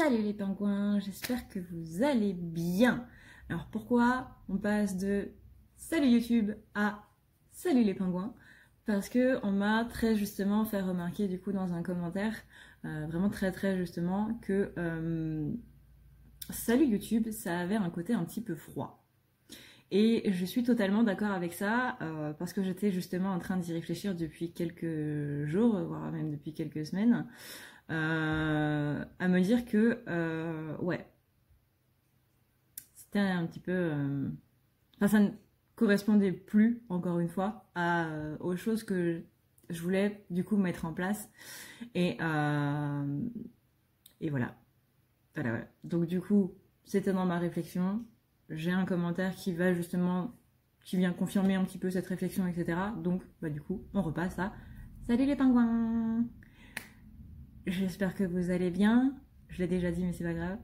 Salut les pingouins, j'espère que vous allez bien. Alors pourquoi on passe de salut YouTube à salut les pingouins? Parce que on m'a très justement fait remarquer du coup dans un commentaire, vraiment très justement, que salut YouTube, ça avait un côté un petit peu froid. Et je suis totalement d'accord avec ça, parce que j'étais justement en train d'y réfléchir depuis quelques jours, voire même depuis quelques semaines. À me dire que ouais, c'était un petit peu enfin, ça ne correspondait plus encore une fois aux choses que je voulais du coup mettre en place et voilà. Voilà. Donc du coup c'était dans ma réflexion, j'ai un commentaire qui va justement qui vient confirmer un petit peu cette réflexion, etc. Donc bah du coup on repasse à salut les pingouins. J'espère que vous allez bien. Je l'ai déjà dit, mais c'est pas grave.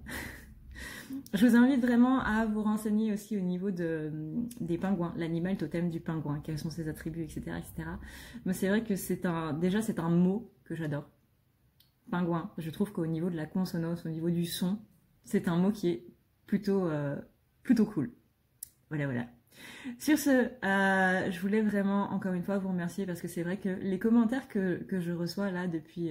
Je vous invite vraiment à vous renseigner aussi au niveau des pingouins, l'animal totem du pingouin, quels sont ses attributs, etc. Mais c'est vrai que déjà c'est un mot que j'adore. Pingouin, je trouve qu'au niveau de la consonance, au niveau du son, c'est un mot qui est plutôt cool. Voilà. Sur ce, je voulais vraiment encore une fois vous remercier parce que c'est vrai que les commentaires que je reçois là depuis...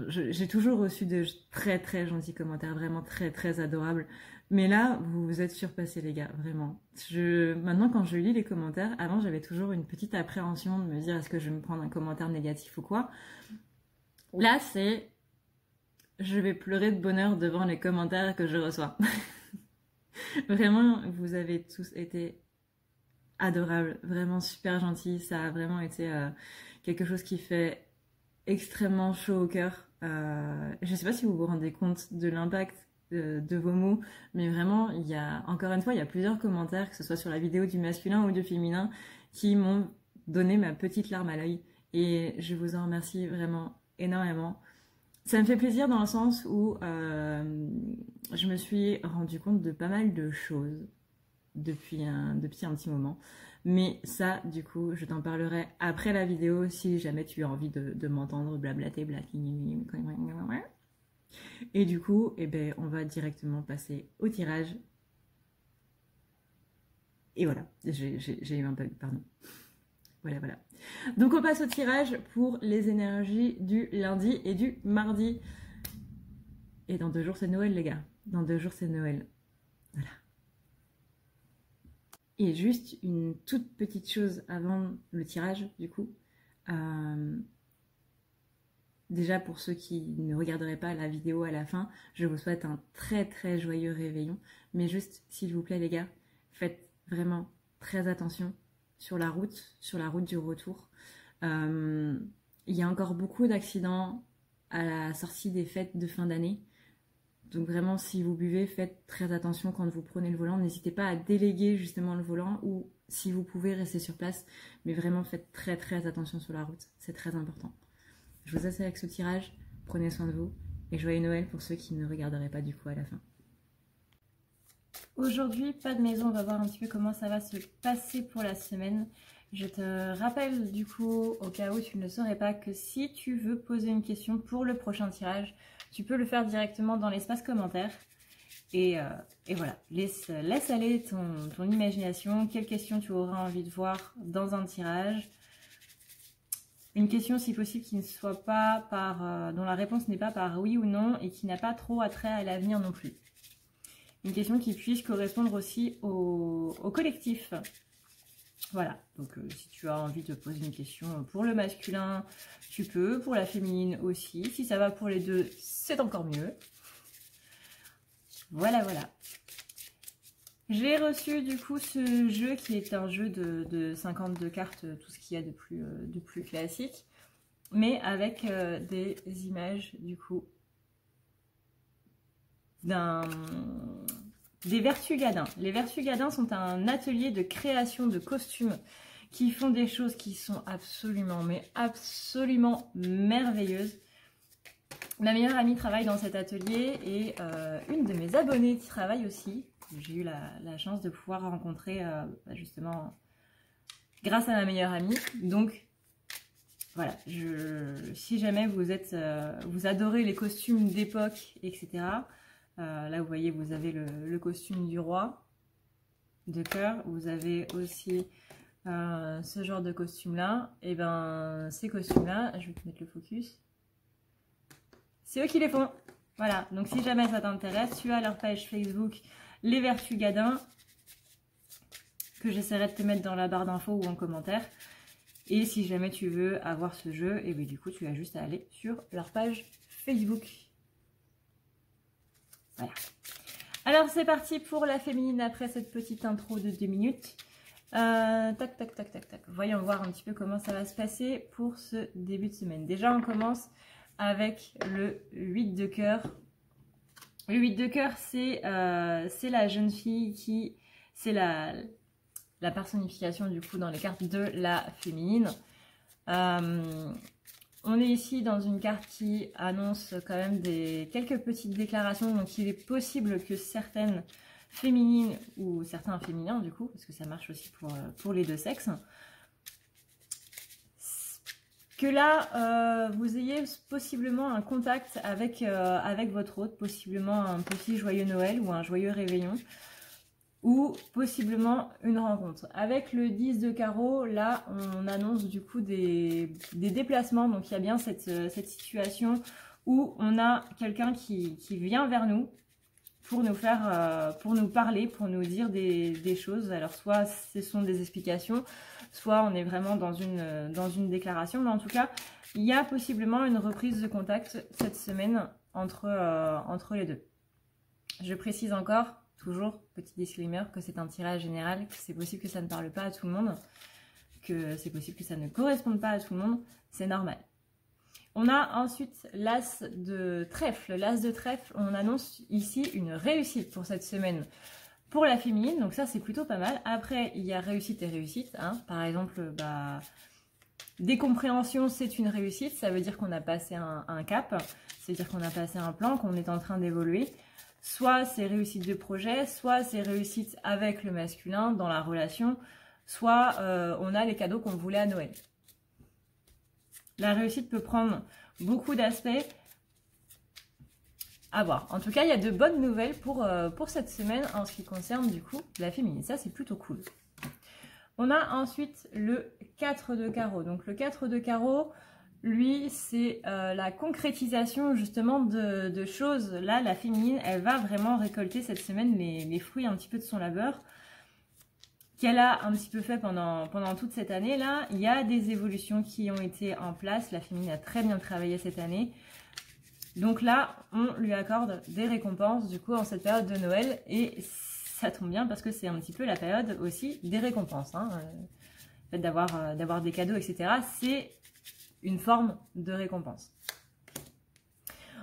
j'ai toujours reçu de très gentils commentaires, vraiment très adorables. Mais là, vous vous êtes surpassés les gars, vraiment. Maintenant quand je lis les commentaires, avant j'avais toujours une petite appréhension de me dire est-ce que je vais me prendre un commentaire négatif ou quoi. Là c'est... Je vais pleurer de bonheur devant les commentaires que je reçois. Vraiment, vous avez tous été adorable, vraiment super gentil, ça a vraiment été quelque chose qui fait extrêmement chaud au cœur. Je sais pas si vous vous rendez compte de l'impact de vos mots, mais vraiment il y a, encore une fois, il y a plusieurs commentaires, que ce soit sur la vidéo du masculin ou du féminin, qui m'ont donné ma petite larme à l'œil et je vous en remercie vraiment énormément. Ça me fait plaisir dans le sens où je me suis rendu compte de pas mal de choses depuis un petit moment. Mais ça, du coup, je t'en parlerai après la vidéo si jamais tu as envie de m'entendre blablater, Et du coup, eh ben, on va directement passer au tirage. Et voilà, j'ai eu un bug, pardon. Voilà. Donc on passe au tirage pour les énergies du lundi et du mardi. Et dans 2 jours, c'est Noël, les gars. Dans 2 jours, c'est Noël. Voilà. Et juste une toute petite chose avant le tirage, du coup. Déjà, pour ceux qui ne regarderaient pas la vidéo à la fin, je vous souhaite un très joyeux réveillon. Mais juste, s'il vous plaît, les gars, faites vraiment très attention sur la route du retour. Il y a encore beaucoup d'accidents à la sortie des fêtes de fin d'année. Donc vraiment, si vous buvez, faites très attention quand vous prenez le volant. N'hésitez pas à déléguer justement le volant ou si vous pouvez rester sur place. Mais vraiment, faites très attention sur la route. C'est très important. Je vous laisse avec ce tirage. Prenez soin de vous. Et joyeux Noël pour ceux qui ne regarderaient pas du coup à la fin. Aujourd'hui, pas de maison. On va voir un petit peu comment ça va se passer pour la semaine. Je te rappelle du coup, au cas où tu ne le saurais pas, que si tu veux poser une question pour le prochain tirage, tu peux le faire directement dans l'espace commentaire. Et voilà, laisse aller ton imagination. Quelle question tu auras envie de voir dans un tirage. Une question si possible qui ne soit pas dont la réponse n'est pas par oui ou non et qui n'a pas trop attrait à l'avenir non plus. Une question qui puisse correspondre aussi au collectif. Voilà, donc si tu as envie de poser une question pour le masculin, tu peux, pour la féminine aussi. Si ça va pour les deux, c'est encore mieux. Voilà. J'ai reçu du coup ce jeu qui est un jeu de 52 cartes, tout ce qu'il y a de plus classique, mais avec des images du coup des Vertugadins. Les Vertugadins sont un atelier de création de costumes qui font des choses qui sont absolument merveilleuses. Ma meilleure amie travaille dans cet atelier et une de mes abonnées qui travaille aussi. J'ai eu la chance de pouvoir rencontrer justement grâce à ma meilleure amie. Donc voilà, si jamais vous adorez les costumes d'époque, etc. Là, vous voyez, vous avez le costume du roi de cœur. Vous avez aussi ce genre de costume-là. Et ben, ces costumes-là, je vais te mettre le focus. C'est eux qui les font. Voilà, donc si jamais ça t'intéresse, tu as leur page Facebook Les Vertus Gadin, que j'essaierai de te mettre dans la barre d'infos ou en commentaire. Et si jamais tu veux avoir ce jeu, et bien du coup tu as juste à aller sur leur page Facebook. Voilà. Alors c'est parti pour la féminine après cette petite intro de 2 minutes. Tac, tac, tac, tac, tac. Voyons voir un petit peu comment ça va se passer pour ce début de semaine. Déjà on commence avec le 8 de cœur. Le 8 de cœur, c'est la jeune fille qui... C'est la personnification du coup dans les cartes de la féminine. On est ici dans une carte qui annonce quand même quelques petites déclarations. Donc il est possible que certaines féminines ou certains féminins du coup, parce que ça marche aussi pour les deux sexes, que là vous ayez possiblement un contact avec votre hôte, possiblement un petit joyeux Noël ou un joyeux réveillon, ou possiblement une rencontre. Avec le 10 de carreau, là on annonce du coup des déplacements, donc il y a bien cette situation où on a quelqu'un qui vient vers nous pour nous faire, pour nous parler, pour nous dire des choses. Alors soit ce sont des explications, soit on est vraiment dans une déclaration, mais en tout cas il y a possiblement une reprise de contact cette semaine entre les deux. Je précise encore, toujours, petit disclaimer, que c'est un tirage général, que c'est possible que ça ne parle pas à tout le monde, que c'est possible que ça ne corresponde pas à tout le monde, c'est normal. On a ensuite l'as de trèfle. L'as de trèfle, on annonce ici une réussite pour cette semaine pour la féminine, donc ça c'est plutôt pas mal. Après, il y a réussite et réussite, hein. Par exemple, décompréhension, c'est une réussite, ça veut dire qu'on a passé un cap, c'est-à-dire qu'on a passé un plan, qu'on est en train d'évoluer. Soit c'est réussite de projet, soit c'est réussite avec le masculin dans la relation, soit on a les cadeaux qu'on voulait à Noël. La réussite peut prendre beaucoup d'aspects à voir. En tout cas, il y a de bonnes nouvelles pour cette semaine en ce qui concerne du coup la féminine. Ça, c'est plutôt cool. On a ensuite le 4 de carreau. Donc le 4 de carreau, lui, c'est la concrétisation justement de choses. Là, la féminine, elle va vraiment récolter cette semaine les fruits un petit peu de son labeur qu'elle a un petit peu fait pendant toute cette année. Là, il y a des évolutions qui ont été en place. La féminine a très bien travaillé cette année. Donc là, on lui accorde des récompenses du coup en cette période de Noël. Et ça tombe bien parce que c'est un petit peu la période aussi des récompenses. Hein. Le fait d'avoir des cadeaux, etc. C'est une forme de récompense.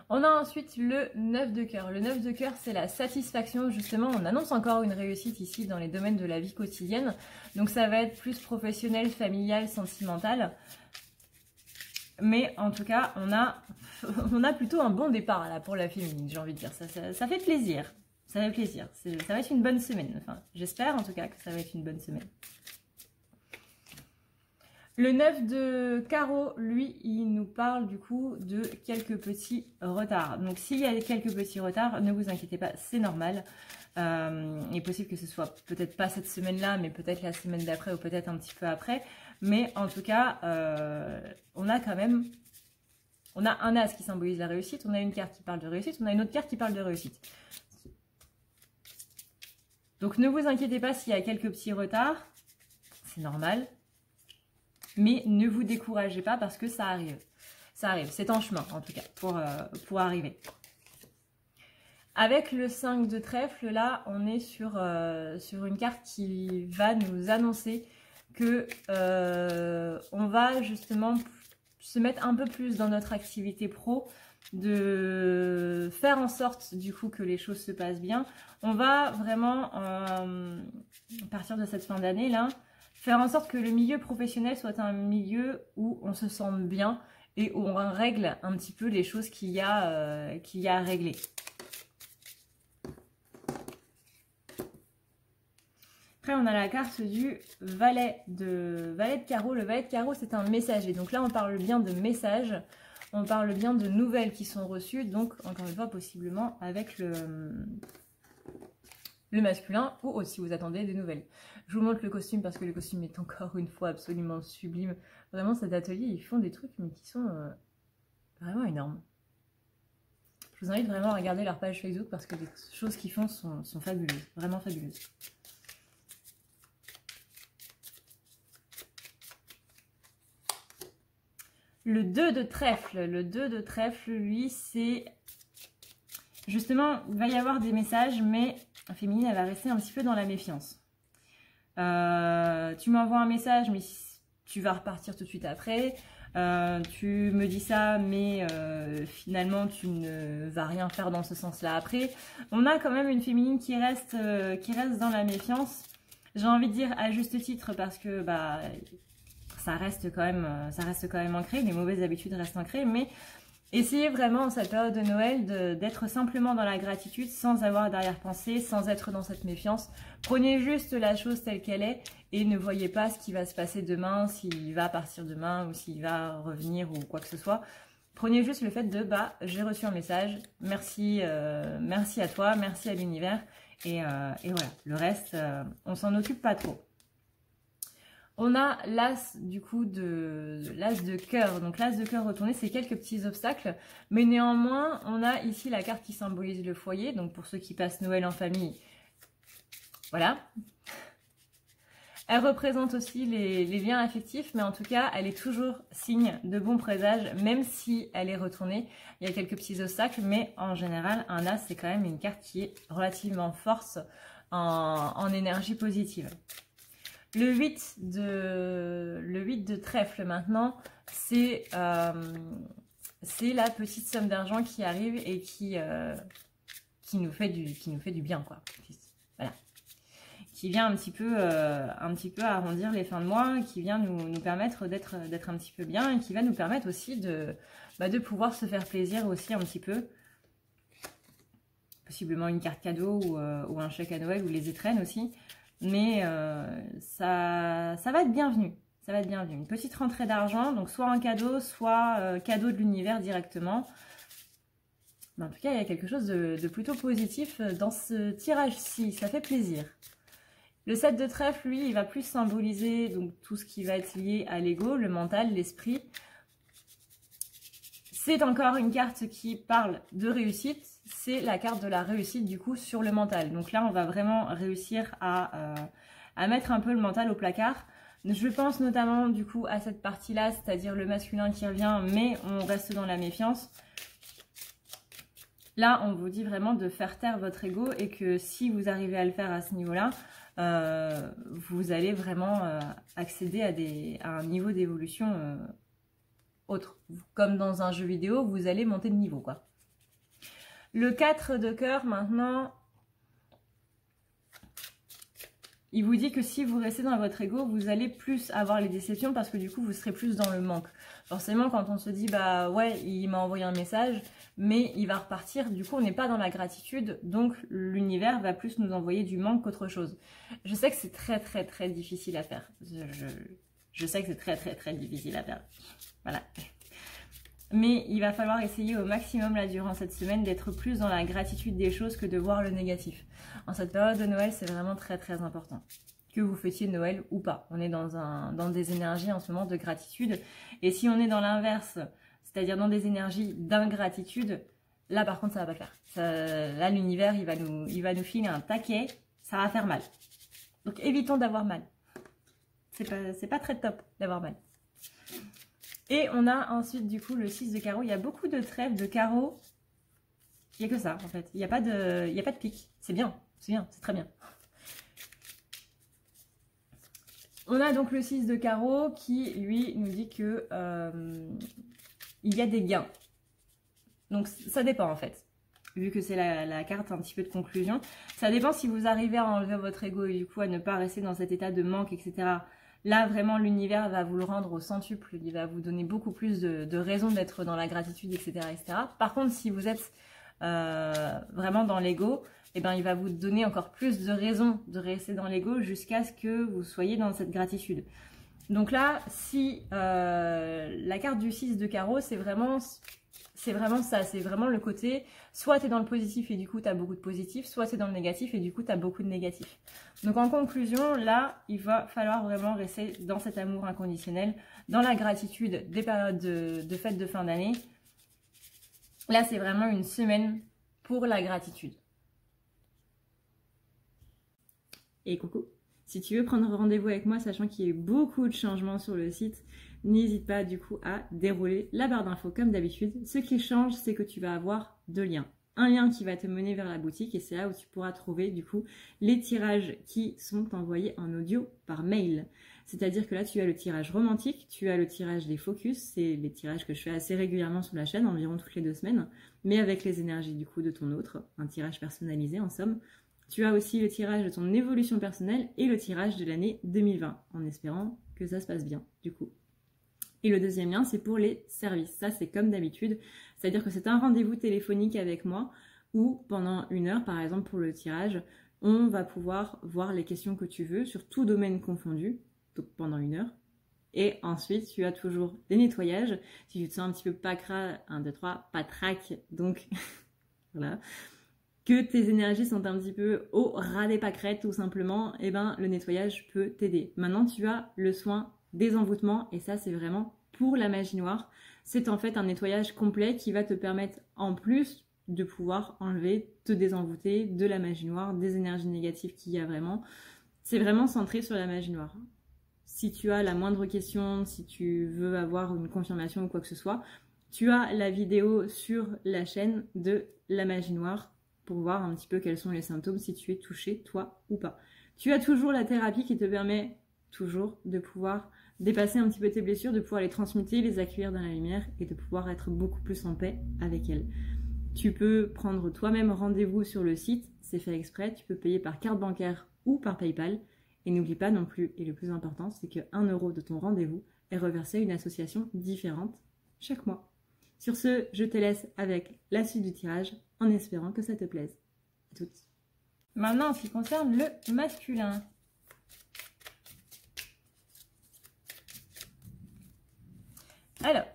On a ensuite le 9 de cœur. Le 9 de cœur, c'est la satisfaction. Justement, on annonce encore une réussite ici dans les domaines de la vie quotidienne. Donc ça va être plus professionnel, familial, sentimental. Mais en tout cas, on a plutôt un bon départ là pour la féminine, j'ai envie de dire. Ça fait plaisir. Ça fait plaisir. Ça va être une bonne semaine. Enfin, j'espère en tout cas que ça va être une bonne semaine. Le 9 de carreau, lui, il nous parle du coup de quelques petits retards. Donc s'il y a quelques petits retards, ne vous inquiétez pas, c'est normal. Il est possible que ce soit peut-être pas cette semaine-là, mais peut-être la semaine d'après ou peut-être un petit peu après. Mais en tout cas, on a un as qui symbolise la réussite, on a une carte qui parle de réussite, on a une autre carte qui parle de réussite. Donc ne vous inquiétez pas s'il y a quelques petits retards, c'est normal. Mais ne vous découragez pas parce que ça arrive. Ça arrive, c'est en chemin en tout cas pour arriver. Avec le 5 de trèfle, là, on est sur une carte qui va nous annoncer que on va justement se mettre un peu plus dans notre activité pro, de faire en sorte du coup que les choses se passent bien. On va vraiment, à partir de cette fin d'année là, faire en sorte que le milieu professionnel soit un milieu où on se sente bien et où on règle un petit peu les choses qu'il y a à régler. Après, on a la carte du valet de carreau. Le valet de carreau, c'est un messager. Donc là, on parle bien de messages. On parle bien de nouvelles qui sont reçues. Donc, encore une fois, possiblement avec le masculin ou aussi vous attendez des nouvelles. Je vous montre le costume parce que le costume est encore une fois absolument sublime. Vraiment, cet atelier, ils font des trucs mais qui sont vraiment énormes. Je vous invite vraiment à regarder leur page Facebook parce que les choses qu'ils font sont fabuleuses. Vraiment fabuleuses. Le 2 de trèfle. Le 2 de trèfle, lui, c'est... Justement, il va y avoir des messages, mais la féminine, elle va rester un petit peu dans la méfiance. Tu m'envoies un message, mais tu vas repartir tout de suite après. Tu me dis ça, mais finalement, tu ne vas rien faire dans ce sens-là après. On a quand même une féminine qui reste dans la méfiance. J'ai envie de dire à juste titre parce que bah, ça reste quand même ancré. Les mauvaises habitudes restent ancrées, mais... Essayez vraiment en cette période de Noël d'être simplement dans la gratitude sans avoir d'arrière-pensée, sans être dans cette méfiance. Prenez juste la chose telle qu'elle est et ne voyez pas ce qui va se passer demain, s'il va partir demain ou s'il va revenir ou quoi que ce soit. Prenez juste le fait de bah j'ai reçu un message, merci, merci à toi, merci à l'univers et voilà. Le reste, on s'en occupe pas trop. On a l'as du coup l'as de cœur. Donc l'as de cœur retourné, c'est quelques petits obstacles. Mais néanmoins, on a ici la carte qui symbolise le foyer. Donc pour ceux qui passent Noël en famille, voilà. Elle représente aussi les liens affectifs, mais en tout cas, elle est toujours signe de bon présage, même si elle est retournée. Il y a quelques petits obstacles, mais en général, un as, c'est quand même une carte qui est relativement forte en énergie positive. Le 8 de trèfle maintenant, c'est la petite somme d'argent qui arrive et qui nous fait du bien, quoi. Voilà. Qui vient un petit peu arrondir les fins de mois, qui vient nous permettre d'être un petit peu bien et qui va nous permettre aussi de pouvoir se faire plaisir aussi un petit peu. Possiblement une carte cadeau ou un chèque à Noël ou les étrennes aussi. Mais ça va être bienvenu. Ça va être bienvenu. Une petite rentrée d'argent, donc soit un cadeau, soit cadeau de l'univers directement. Mais en tout cas, il y a quelque chose de plutôt positif dans ce tirage-ci. Ça fait plaisir. Le 7 de trèfle, lui, il va plus symboliser donc, tout ce qui va être lié à l'ego, le mental, l'esprit. C'est encore une carte qui parle de réussite. C'est la carte de la réussite du coup sur le mental. Donc là, on va vraiment réussir à mettre un peu le mental au placard. Je pense notamment du coup à cette partie-là, c'est-à-dire le masculin qui revient, mais on reste dans la méfiance. Là, on vous dit vraiment de faire taire votre ego et que si vous arrivez à le faire à ce niveau-là, vous allez vraiment accéder à un niveau d'évolution autre. Comme dans un jeu vidéo, vous allez monter de niveau, quoi. Le 4 de cœur, maintenant, il vous dit que si vous restez dans votre ego, vous allez plus avoir les déceptions parce que du coup, vous serez plus dans le manque. Forcément, quand on se dit, bah ouais, il m'a envoyé un message, mais il va repartir, du coup, on n'est pas dans la gratitude, donc l'univers va plus nous envoyer du manque qu'autre chose. Je sais que c'est très, très, très difficile à faire. Je sais que c'est très, très, très difficile à faire. Voilà. Mais il va falloir essayer au maximum là durant cette semaine d'être plus dans la gratitude des choses que de voir le négatif. En cette période de Noël, c'est vraiment très très important. Que vous fêtiez Noël ou pas. On est dans des énergies en ce moment de gratitude. Et si on est dans l'inverse, c'est-à-dire dans des énergies d'ingratitude, là par contre ça va pas le faire. Là l'univers il va nous filer un taquet, ça va faire mal. Donc évitons d'avoir mal. C'est pas très top d'avoir mal. Et on a ensuite du coup le 6 de carreau. Il y a beaucoup de trèfles, de carreaux. Il n'y a que ça en fait. Il n'y a pas de pique. C'est bien, c'est très bien. On a donc le 6 de carreau qui lui nous dit que il y a des gains. Donc ça dépend en fait. Vu que c'est la carte un petit peu de conclusion. Ça dépend si vous arrivez à enlever votre ego et du coup à ne pas rester dans cet état de manque, etc. Là, vraiment, l'univers va vous le rendre au centuple. Il va vous donner beaucoup plus de raisons d'être dans la gratitude, etc., etc. Par contre, si vous êtes vraiment dans l'ego, et ben il va vous donner encore plus de raisons de rester dans l'ego jusqu'à ce que vous soyez dans cette gratitude. Donc là, si la carte du 6 de carreau, c'est vraiment ça, c'est vraiment le côté, soit tu es dans le positif et du coup tu as beaucoup de positif, soit tu es dans le négatif et du coup tu as beaucoup de négatif. Donc en conclusion, là, il va falloir vraiment rester dans cet amour inconditionnel, dans la gratitude des périodes de fêtes de fin d'année. Là, c'est vraiment une semaine pour la gratitude. Et coucou! Si tu veux prendre rendez-vous avec moi, sachant qu'il y a eu beaucoup de changements sur le site, n'hésite pas du coup à dérouler la barre d'infos comme d'habitude. Ce qui change, c'est que tu vas avoir 2 liens. Un lien qui va te mener vers la boutique et c'est là où tu pourras trouver du coup les tirages qui sont envoyés en audio par mail. C'est-à-dire que là, tu as le tirage romantique, tu as le tirage des focus, c'est les tirages que je fais assez régulièrement sur la chaîne, environ toutes les 2 semaines, mais avec les énergies du coup de ton autre, un tirage personnalisé en somme. Tu as aussi le tirage de ton évolution personnelle et le tirage de l'année 2020, en espérant que ça se passe bien, du coup. Et le deuxième lien, c'est pour les services. Ça, c'est comme d'habitude. C'est-à-dire que c'est un rendez-vous téléphonique avec moi où, pendant 1 heure, par exemple, pour le tirage, on va pouvoir voir les questions que tu veux sur tout domaine confondu, donc pendant 1 heure. Et ensuite, tu as toujours des nettoyages. Si tu te sens un petit peu pacra, 1, 2, 3, patraque, donc voilà. Que tes énergies sont un petit peu au ras des pâquerettes tout simplement, et ben le nettoyage peut t'aider. Maintenant tu as le soin des envoûtements et ça c'est vraiment pour la magie noire. C'est en fait un nettoyage complet qui va te permettre en plus de pouvoir enlever, te désenvoûter de la magie noire, des énergies négatives qu'il y a vraiment. C'est vraiment centré sur la magie noire. Si tu as la moindre question, si tu veux avoir une confirmation ou quoi que ce soit, tu as la vidéo sur la chaîne de la magie noire pour voir un petit peu quels sont les symptômes, si tu es touché, toi ou pas. Tu as toujours la thérapie qui te permet toujours de pouvoir dépasser un petit peu tes blessures, de pouvoir les transmuter, les accueillir dans la lumière et de pouvoir être beaucoup plus en paix avec elles. Tu peux prendre toi-même rendez-vous sur le site, c'est fait exprès, tu peux payer par carte bancaire ou par PayPal. Et n'oublie pas non plus, et le plus important, c'est que 1 euro de ton rendez-vous est reversé à une association différente chaque mois. Sur ce, je te laisse avec la suite du tirage en espérant que ça te plaise. À toutes. Maintenant, en ce qui concerne le masculin. Alors,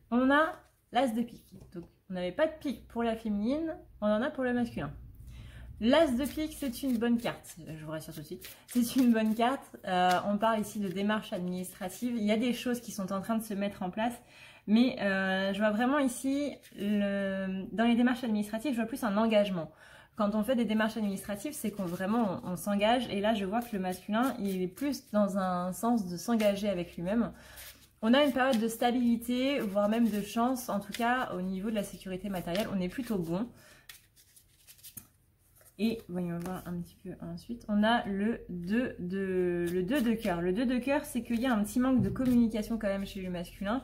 on a l'as de pique. Donc, on n'avait pas de pique pour la féminine, on en a pour le masculin. L'as de pique, c'est une bonne carte. Je vous rassure tout de suite. C'est une bonne carte. On parle ici de démarches administratives. Il y a des choses qui sont en train de se mettre en place. Mais je vois vraiment ici, dans les démarches administratives, je vois plus un engagement. Quand on fait des démarches administratives, c'est qu'on vraiment on s'engage. Et là, je vois que le masculin, il est plus dans un sens de s'engager avec lui-même. On a une période de stabilité, voire même de chance. En tout cas, au niveau de la sécurité matérielle, on est plutôt bon. Et voyons voir un petit peu ensuite. On a le 2 de cœur. Le 2 de cœur, c'est qu'il y a un petit manque de communication quand même chez le masculin.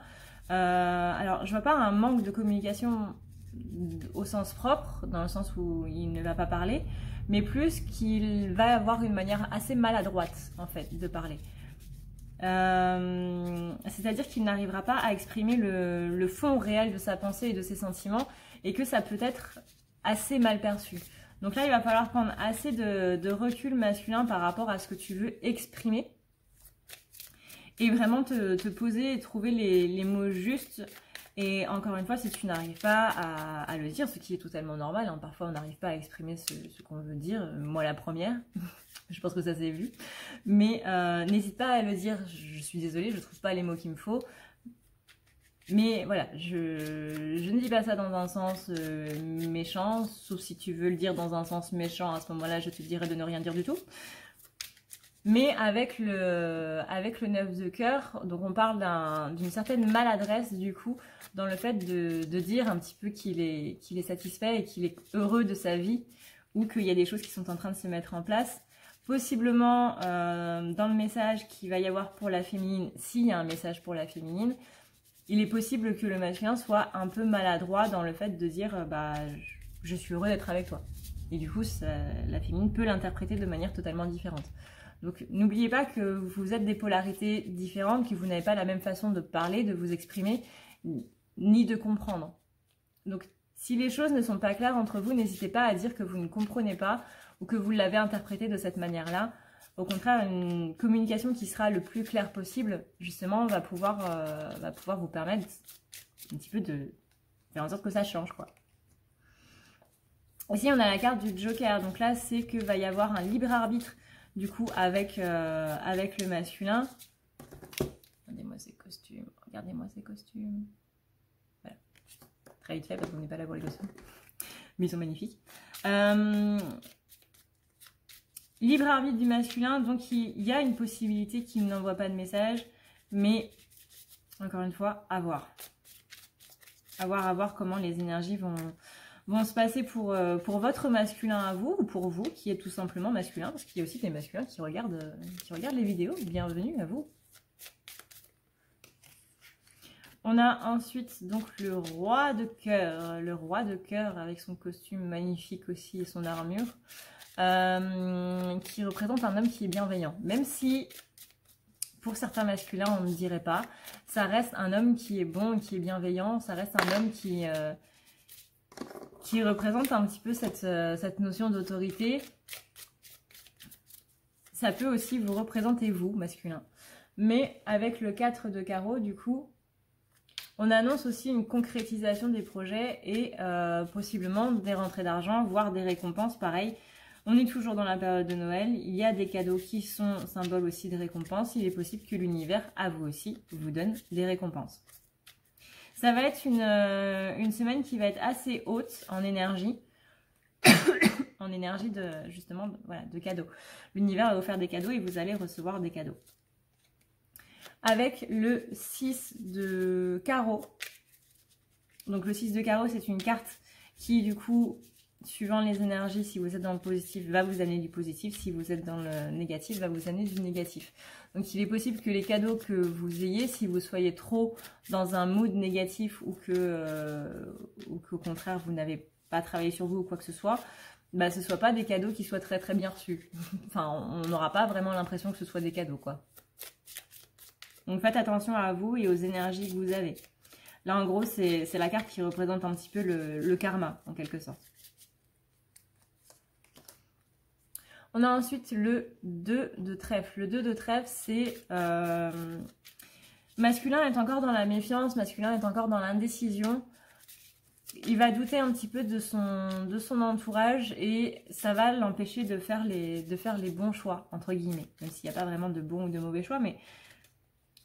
Alors, je vois pas un manque de communication au sens propre, dans le sens où il ne va pas parler, mais plus qu'il va avoir une manière assez maladroite, en fait, de parler. C'est-à-dire qu'il n'arrivera pas à exprimer le fond réel de sa pensée et de ses sentiments, et que ça peut être assez mal perçu. Donc là, il va falloir prendre assez de recul masculin par rapport à ce que tu veux exprimer. Et vraiment te poser et trouver les mots justes. Et encore une fois, si tu n'arrives pas à le dire, ce qui est totalement normal, hein, parfois on n'arrive pas à exprimer ce qu'on veut dire, moi la première, je pense que ça s'est vu. Mais n'hésite pas à le dire, je suis désolée, je ne trouve pas les mots qu'il me faut. Mais voilà, je ne dis pas ça dans un sens méchant, sauf si tu veux le dire dans un sens méchant, à ce moment-là, je te dirais de ne rien dire du tout. Mais avec le 9 de cœur, donc on parle d'une certaine maladresse du coup, dans le fait de dire un petit peu qu'il est satisfait et qu'il est heureux de sa vie, ou qu'il y a des choses qui sont en train de se mettre en place. Possiblement, dans le message qu'il va y avoir pour la féminine, s'il y a un message pour la féminine, il est possible que le masculin soit un peu maladroit dans le fait de dire je suis heureux d'être avec toi. Et du coup, la féminine peut l'interpréter de manière totalement différente. Donc n'oubliez pas que vous êtes des polarités différentes, que vous n'avez pas la même façon de parler, de vous exprimer, ni de comprendre. Donc Si les choses ne sont pas claires entre vous, n'hésitez pas à dire que vous ne comprenez pas ou que vous l'avez interprété de cette manière-là. Au contraire, une communication qui sera le plus claire possible, justement, va pouvoir vous permettre un petit peu de faire en sorte que ça change, quoi. Ici, on a la carte du Joker. Donc là, c'est que va y avoir un libre arbitre, du coup, avec le masculin. Regardez-moi ces costumes. Regardez-moi ces costumes. Voilà. Très vite fait, parce qu'on n'est pas là pour les costumes. Mais ils sont magnifiques. Libre arbitre du masculin. Donc, il y a une possibilité qu'il n'envoie pas de message. Mais, encore une fois, à voir. À voir comment les énergies vont se passer pour votre masculin à vous, ou pour vous, qui est tout simplement masculin, parce qu'il y a aussi des masculins qui regardent les vidéos. Bienvenue à vous. On a ensuite donc le roi de cœur avec son costume magnifique aussi et son armure, qui représente un homme qui est bienveillant. Même si, pour certains masculins, on ne dirait pas, ça reste un homme qui est bon, qui est bienveillant, ça reste un homme qui représente un petit peu cette notion d'autorité. Ça peut aussi vous représenter vous, masculin. Mais avec le 4 de carreau, du coup, on annonce aussi une concrétisation des projets et possiblement des rentrées d'argent, voire des récompenses. Pareil, on est toujours dans la période de Noël. Il y a des cadeaux qui sont symboles aussi de récompenses. Il est possible que l'univers, à vous aussi, vous donne des récompenses. Ça va être une semaine qui va être assez haute en énergie. En énergie de cadeaux. L'univers va vous faire des cadeaux et vous allez recevoir des cadeaux. Avec le 6 de carreau. Donc le 6 de carreau, c'est une carte qui, du coup, suivant les énergies, si vous êtes dans le positif, va vous amener du positif. Si vous êtes dans le négatif, va vous amener du négatif. Donc il est possible que les cadeaux que vous ayez, si vous soyez trop dans un mood négatif ou qu'au contraire, vous n'avez pas travaillé sur vous ou quoi que ce soit, bah, ce ne soit pas des cadeaux qui soient très très bien reçus. Enfin, on n'aura pas vraiment l'impression que ce soit des cadeaux, quoi. Donc faites attention à vous et aux énergies que vous avez. Là, en gros, c'est la carte qui représente un petit peu le karma, en quelque sorte. On a ensuite le 2 de trèfle. Le 2 de trèfle, c'est... masculin est encore dans la méfiance, masculin est encore dans l'indécision. Il va douter un petit peu de son entourage et ça va l'empêcher de faire les bons choix, entre guillemets. Même s'il n'y a pas vraiment de bons ou de mauvais choix, mais...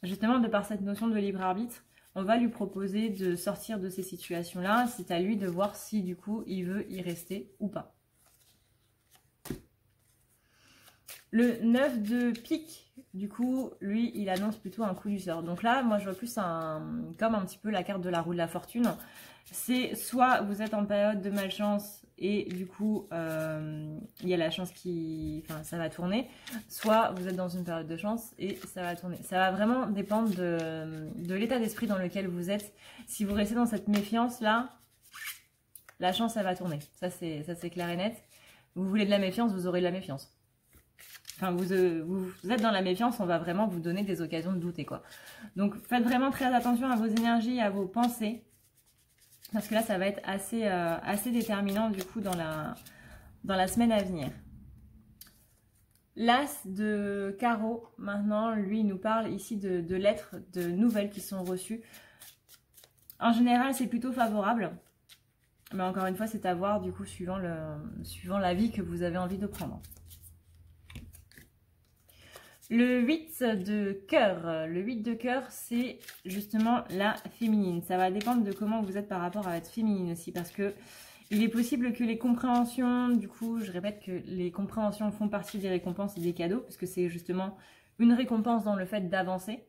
Justement, de par cette notion de libre arbitre, on va lui proposer de sortir de ces situations-là. C'est à lui de voir si, du coup, il veut y rester ou pas. Le 9 de pique, du coup, lui, il annonce plutôt un coup du sort. Donc là, moi, je vois plus comme un petit peu la carte de la roue de la fortune. C'est soit vous êtes en période de malchance et du coup, il y a la chance ça va tourner. Soit vous êtes dans une période de chance et ça va tourner. Ça va vraiment dépendre de l'état d'esprit dans lequel vous êtes. Si vous restez dans cette méfiance-là, la chance, ça va tourner. Ça, c'est clair et net. Vous voulez de la méfiance, vous aurez de la méfiance. Enfin, vous êtes dans la méfiance, on va vraiment vous donner des occasions de douter, quoi. Donc, faites vraiment très attention à vos énergies, à vos pensées. Parce que là, ça va être assez déterminant, du coup, dans la semaine à venir. L'As de carreau, maintenant, lui, il nous parle ici de lettres, de nouvelles qui sont reçues. En général, c'est plutôt favorable. Mais encore une fois, c'est à voir, du coup, suivant la vie que vous avez envie de prendre. Le 8 de cœur. Le 8 de cœur, c'est justement la féminine. Ça va dépendre de comment vous êtes par rapport à votre féminine aussi. Parce que il est possible que les compréhensions, du coup, je répète que les compréhensions font partie des récompenses et des cadeaux. Parce que c'est justement une récompense dans le fait d'avancer.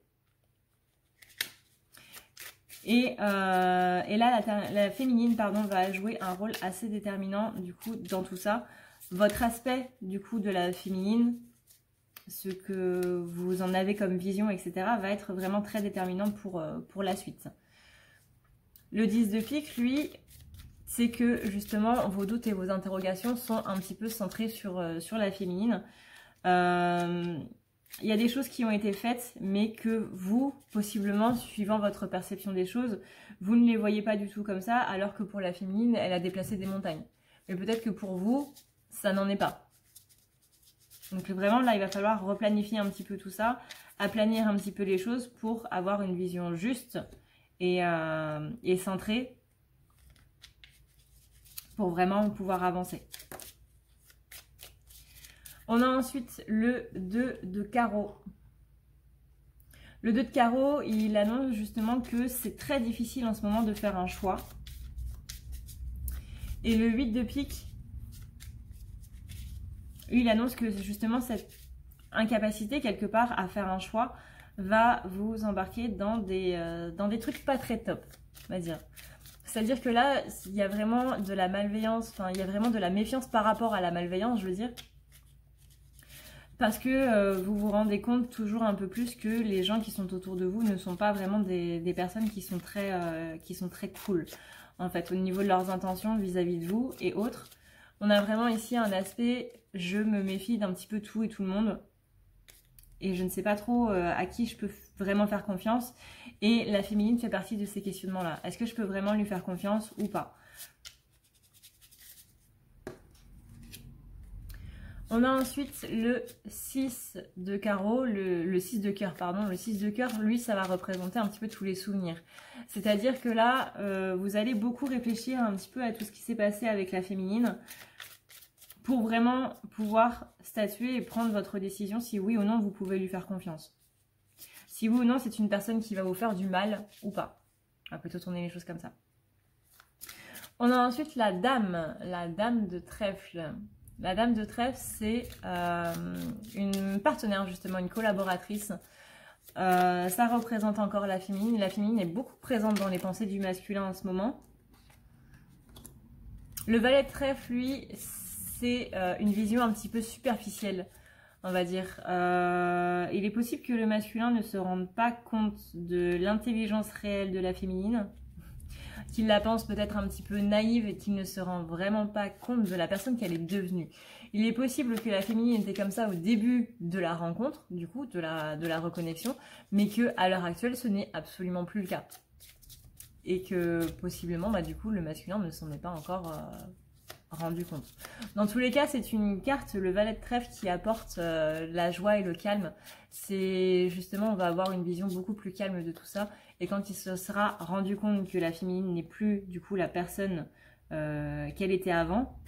Et là, la féminine, pardon, va jouer un rôle assez déterminant, du coup, dans tout ça. Votre aspect, du coup, de la féminine, ce que vous en avez comme vision, etc., va être vraiment très déterminant pour la suite. Le 10 de pique, lui, c'est que justement vos doutes et vos interrogations sont un petit peu centrés sur la féminine. il y a des choses qui ont été faites, mais que vous, possiblement, suivant votre perception des choses, vous ne les voyez pas du tout comme ça, alors que pour la féminine, elle a déplacé des montagnes. Mais peut-être que pour vous, ça n'en est pas. Donc vraiment, là, il va falloir replanifier un petit peu tout ça, aplanir un petit peu les choses pour avoir une vision juste et centrée pour vraiment pouvoir avancer. On a ensuite le 2 de carreau. Le 2 de carreau, il annonce justement que c'est très difficile en ce moment de faire un choix. Et le 8 de pique, il annonce que justement cette incapacité quelque part à faire un choix va vous embarquer dans des trucs pas très top, on va dire. C'est-à-dire que là, il y a vraiment de la malveillance, enfin il y a vraiment de la méfiance par rapport à la malveillance, je veux dire. Parce que vous vous rendez compte toujours un peu plus que les gens qui sont autour de vous ne sont pas vraiment des personnes qui sont très cool. En fait, au niveau de leurs intentions vis-à-vis de vous et autres. On a vraiment ici un aspect, je me méfie d'un petit peu tout et tout le monde. Et je ne sais pas trop à qui je peux vraiment faire confiance. Et la féminine fait partie de ces questionnements-là. Est-ce que je peux vraiment lui faire confiance ou pas ? On a ensuite le 6 de carreau, le 6 de cœur, pardon. Le 6 de cœur, lui, ça va représenter un petit peu tous les souvenirs. C'est-à-dire que là, vous allez beaucoup réfléchir un petit peu à tout ce qui s'est passé avec la féminine pour vraiment pouvoir statuer et prendre votre décision si oui ou non vous pouvez lui faire confiance. Si oui ou non c'est une personne qui va vous faire du mal ou pas. On va plutôt tourner les choses comme ça. On a ensuite la dame de trèfle. La dame de trèfle, c'est une partenaire justement, une collaboratrice. Ça représente encore la féminine. La féminine est beaucoup présente dans les pensées du masculin en ce moment. Le valet de trèfle, lui, c'est une vision un petit peu superficielle, on va dire. Il est possible que le masculin ne se rende pas compte de l'intelligence réelle de la féminine, qu'il la pense peut-être un petit peu naïve et qu'il ne se rend vraiment pas compte de la personne qu'elle est devenue. Il est possible que la féminine était comme ça au début de la rencontre, du coup, de la reconnexion, mais qu'à l'heure actuelle, ce n'est absolument plus le cas. Et que possiblement, bah, du coup, le masculin ne s'en est pas encore rendu compte. Dans tous les cas, c'est une carte, le valet de trèfle, qui apporte la joie et le calme. C'est justement, on va avoir une vision beaucoup plus calme de tout ça. Et quand il se sera rendu compte que la féminine n'est plus du coup la personne qu'elle était avant,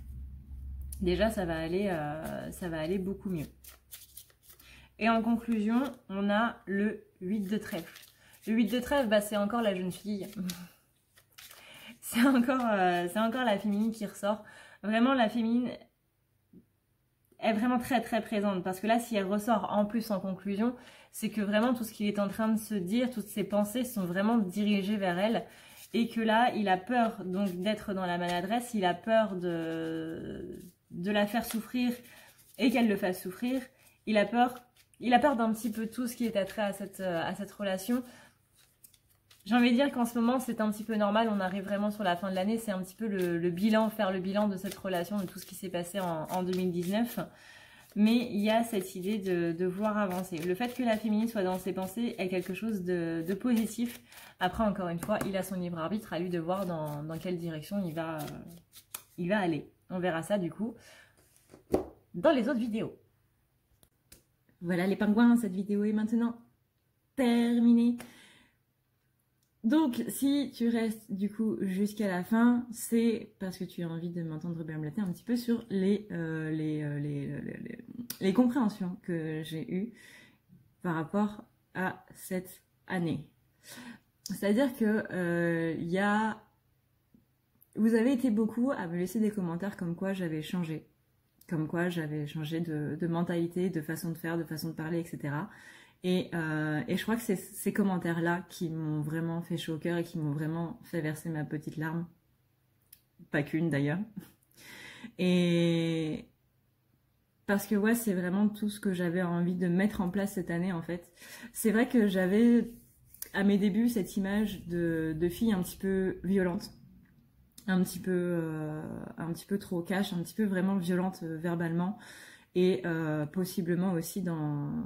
déjà ça va aller beaucoup mieux. Et en conclusion, on a le 8 de trèfle. Le 8 de trèfle, bah, c'est encore la jeune fille. c'est encore la féminine qui ressort. Vraiment, la féminine est vraiment très très présente. Parce que là, si elle ressort en plus en conclusion, c'est que vraiment tout ce qu'il est en train de se dire, toutes ses pensées sont vraiment dirigées vers elle. Et que là, il a peur donc d'être dans la maladresse, il a peur de la faire souffrir et qu'elle le fasse souffrir. Il a peur d'un petit peu tout ce qui est attrait à cette relation. J'ai envie de dire qu'en ce moment, c'est un petit peu normal. On arrive vraiment sur la fin de l'année. C'est un petit peu le bilan, faire le bilan de cette relation, de tout ce qui s'est passé en 2019. Mais il y a cette idée de vouloir avancer. Le fait que la féminine soit dans ses pensées est quelque chose de positif. Après, encore une fois, il a son libre arbitre, à lui de voir dans quelle direction il va aller. On verra ça, du coup, dans les autres vidéos. Voilà les pingouins, cette vidéo est maintenant terminée. Donc, si tu restes du coup jusqu'à la fin, c'est parce que tu as envie de m'entendre blablater un petit peu sur les compréhensions que j'ai eues par rapport à cette année. C'est-à-dire que vous avez été beaucoup à me laisser des commentaires comme quoi j'avais changé. Comme quoi j'avais changé de mentalité, de façon de faire, de façon de parler, etc. Et je crois que c'est ces commentaires-là qui m'ont vraiment fait chaud au cœur et qui m'ont vraiment fait verser ma petite larme. Pas qu'une d'ailleurs. Et parce que ouais, c'est vraiment tout ce que j'avais envie de mettre en place cette année en fait. C'est vrai que j'avais à mes débuts cette image de fille un petit peu violente. Un petit peu trop cash, un petit peu vraiment violente verbalement. et possiblement aussi dans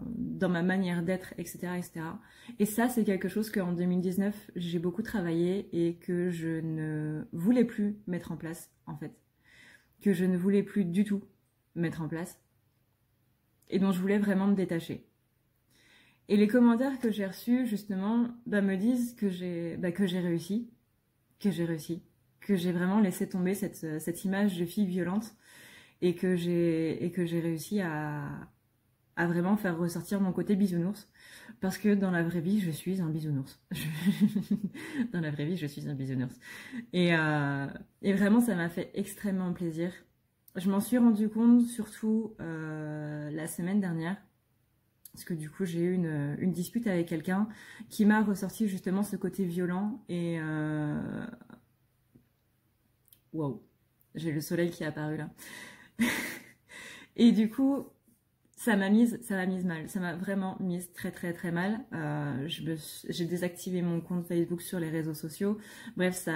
ma manière d'être, etc., etc. Et ça, c'est quelque chose qu'en 2019, j'ai beaucoup travaillé et que je ne voulais plus mettre en place, en fait. Que je ne voulais plus du tout mettre en place et dont je voulais vraiment me détacher. Et les commentaires que j'ai reçus, justement, me disent que j'ai réussi, que j'ai vraiment laissé tomber cette image de fille violente et que j'ai réussi à vraiment faire ressortir mon côté bisounours. Parce que dans la vraie vie, je suis un bisounours. Dans la vraie vie, je suis un bisounours. Et vraiment, ça m'a fait extrêmement plaisir. Je m'en suis rendu compte surtout la semaine dernière. Parce que du coup, j'ai eu une dispute avec quelqu'un qui m'a ressorti justement ce côté violent. Et waouh, j'ai le soleil qui est apparu là. Et du coup, ça m'a mise mal. Ça m'a vraiment mise très très très mal. J'ai désactivé mon compte Facebook sur les réseaux sociaux. Bref,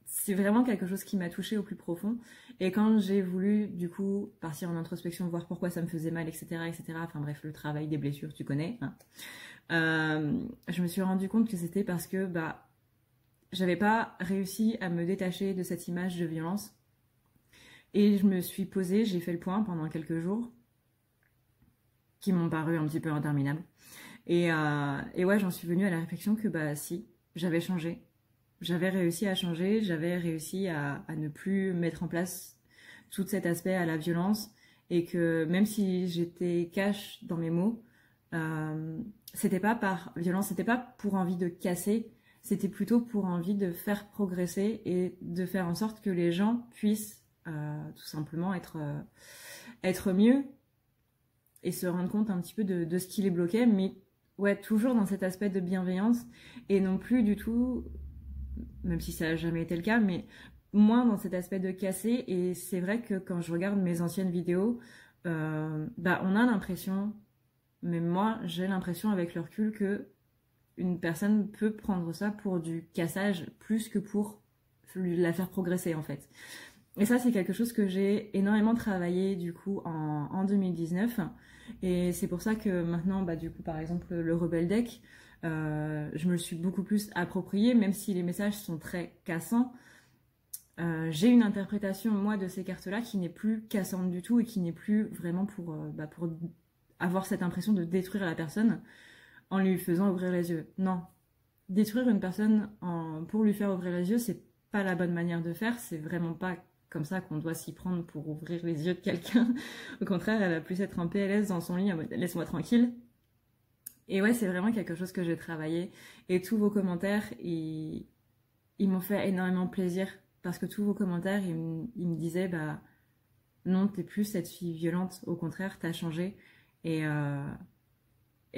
c'est vraiment quelque chose qui m'a touchée au plus profond. Et quand j'ai voulu, du coup, partir en introspection, voir pourquoi ça me faisait mal, etc., etc., enfin bref, le travail des blessures, tu connais, hein, je me suis rendu compte que c'était parce que, j'avais pas réussi à me détacher de cette image de violence. Et je me suis posée, j'ai fait le point pendant quelques jours, qui m'ont paru un petit peu interminables. Et ouais, j'en suis venue à la réflexion que, si, j'avais changé. J'avais réussi à changer, j'avais réussi à ne plus mettre en place tout cet aspect à la violence et que même si j'étais cash dans mes mots, c'était pas par violence, c'était pas pour envie de casser, c'était plutôt pour envie de faire progresser et de faire en sorte que les gens puissent tout simplement être mieux et se rendre compte un petit peu de ce qui les bloquait, mais ouais, toujours dans cet aspect de bienveillance et non plus du tout, même si ça n'a jamais été le cas, mais moins dans cet aspect de casser. Et c'est vrai que quand je regarde mes anciennes vidéos, on a l'impression, mais moi j'ai l'impression avec le recul que une personne peut prendre ça pour du cassage plus que pour la faire progresser en fait. Et ça, c'est quelque chose que j'ai énormément travaillé du coup en 2019. Et c'est pour ça que maintenant, du coup, par exemple, le Rebel Deck, je me le suis beaucoup plus approprié, même si les messages sont très cassants. J'ai une interprétation, moi, de ces cartes-là qui n'est plus cassante du tout et qui n'est plus vraiment pour avoir cette impression de détruire la personne en lui faisant ouvrir les yeux. Non. Détruire une personne pour lui faire ouvrir les yeux, c'est pas la bonne manière de faire, c'est vraiment pas comme ça qu'on doit s'y prendre pour ouvrir les yeux de quelqu'un. Au contraire, elle va plus être en PLS dans son lit, en mode laisse-moi tranquille. Et ouais, c'est vraiment quelque chose que j'ai travaillé. Et tous vos commentaires, ils m'ont fait énormément plaisir. Parce que tous vos commentaires, ils me disaient, non, t'es plus cette fille violente. Au contraire, t'as changé. Et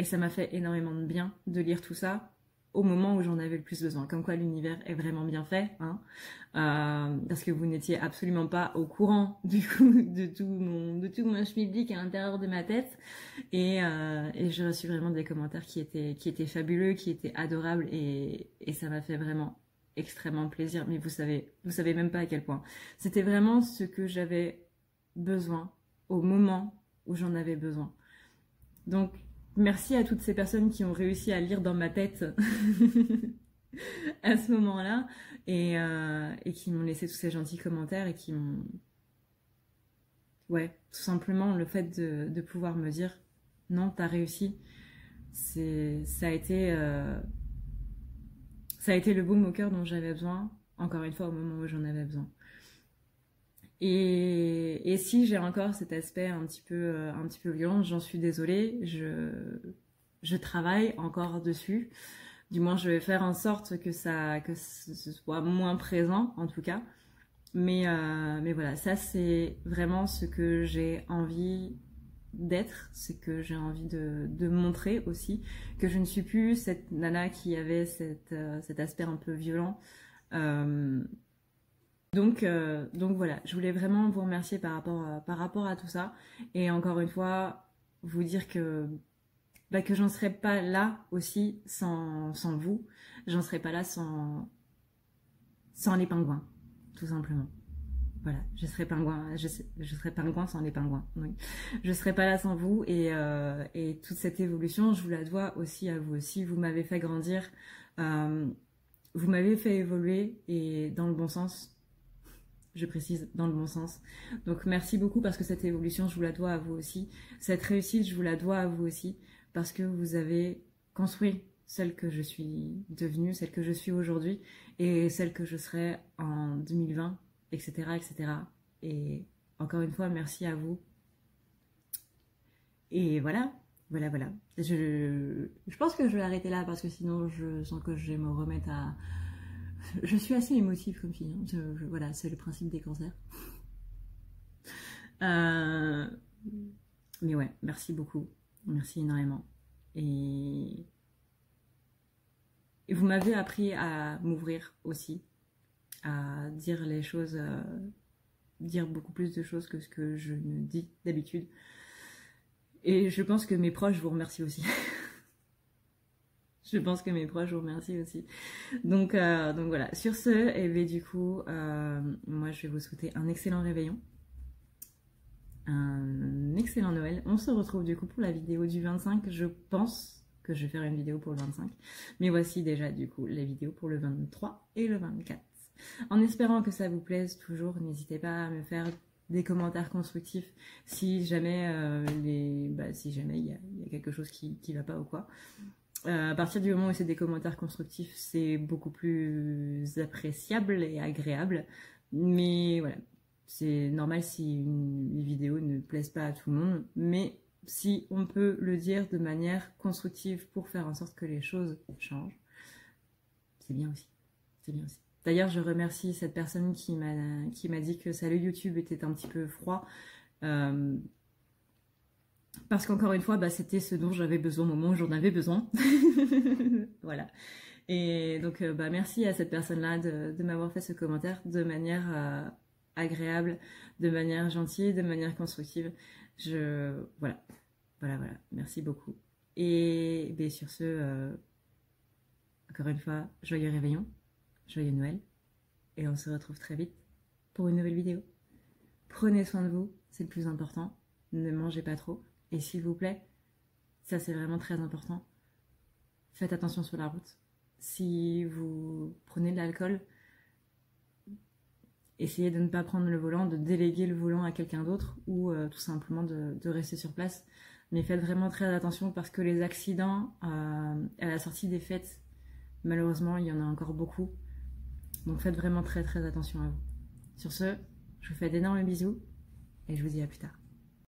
ça m'a fait énormément de bien de lire tout ça au moment où j'en avais le plus besoin. Comme quoi l'univers est vraiment bien fait, hein, parce que vous n'étiez absolument pas au courant du coup de tout mon schmilblick à l'intérieur de ma tête. Et j'ai reçu vraiment des commentaires qui étaient fabuleux, qui étaient adorables, et ça m'a fait vraiment extrêmement plaisir. Mais vous savez même pas à quel point. C'était vraiment ce que j'avais besoin au moment où j'en avais besoin. Donc merci à toutes ces personnes qui ont réussi à lire dans ma tête à ce moment-là et qui m'ont laissé tous ces gentils commentaires et qui m'ont... Ouais, tout simplement le fait de pouvoir me dire non, t'as réussi. Ça a été le baume au cœur dont j'avais besoin, encore une fois au moment où j'en avais besoin. Et si j'ai encore cet aspect un petit peu violent, j'en suis désolée, je travaille encore dessus. Du moins, je vais faire en sorte que ce soit moins présent, en tout cas. Mais voilà, ça c'est vraiment ce que j'ai envie d'être, c'est que j'ai envie de montrer aussi, que je ne suis plus cette nana qui avait cet aspect un peu violent. Donc voilà, je voulais vraiment vous remercier par rapport à tout ça. Et encore une fois, vous dire que j'en serais pas là aussi sans vous. J'en serais pas là sans les pingouins, tout simplement. voilà, je serais pingouin, je serais pingouin sans les pingouins. Oui. Je serais pas là sans vous et toute cette évolution, je vous la dois aussi à vous aussi. Vous m'avez fait grandir, vous m'avez fait évoluer et dans le bon sens. Je précise, dans le bon sens. Donc merci beaucoup parce que cette évolution, je vous la dois à vous aussi. Cette réussite, je vous la dois à vous aussi parce que vous avez construit celle que je suis devenue, celle que je suis aujourd'hui et celle que je serai en 2020, etc., etc. Et encore une fois, merci à vous. Et voilà, voilà. Je pense que je vais arrêter là parce que sinon je sens que je vais me remettre à... Je suis assez émotive comme fille, hein. Voilà, c'est le principe des cancers. Mais ouais, merci beaucoup. Merci énormément. Et vous m'avez appris à m'ouvrir aussi, à dire les choses, dire beaucoup plus de choses que ce que je ne dis d'habitude. Et je pense que mes proches vous remercient aussi. Je pense que mes proches vous remercient aussi. Donc voilà, sur ce, et bien du coup, moi je vais vous souhaiter un excellent réveillon. Un excellent Noël. On se retrouve du coup pour la vidéo du 25. Je pense que je vais faire une vidéo pour le 25. Mais voici déjà du coup les vidéos pour le 23 et le 24. En espérant que ça vous plaise toujours, n'hésitez pas à me faire des commentaires constructifs si jamais si jamais il y a quelque chose qui va pas ou quoi. À partir du moment où c'est des commentaires constructifs, c'est beaucoup plus appréciable et agréable. Mais voilà, c'est normal si une vidéo ne plaise pas à tout le monde, mais si on peut le dire de manière constructive pour faire en sorte que les choses changent, c'est bien aussi. C'est bien aussi. D'ailleurs, je remercie cette personne qui m'a dit que Salut YouTube était un petit peu froid. Parce qu'encore une fois, c'était ce dont j'avais besoin au moment où j'en avais besoin. Voilà. Et donc, merci à cette personne-là de m'avoir fait ce commentaire de manière agréable, de manière gentille, de manière constructive. Voilà. Merci beaucoup. Et sur ce, encore une fois, joyeux réveillon, joyeux Noël. Et on se retrouve très vite pour une nouvelle vidéo. Prenez soin de vous, c'est le plus important. Ne mangez pas trop. Et s'il vous plaît, ça c'est vraiment très important, faites attention sur la route. Si vous prenez de l'alcool, essayez de ne pas prendre le volant, de déléguer le volant à quelqu'un d'autre ou tout simplement de rester sur place. Mais faites vraiment très attention parce que les accidents à la sortie des fêtes, malheureusement, il y en a encore beaucoup. Donc faites vraiment très très attention à vous. Sur ce, je vous fais d'énormes bisous et je vous dis à plus tard.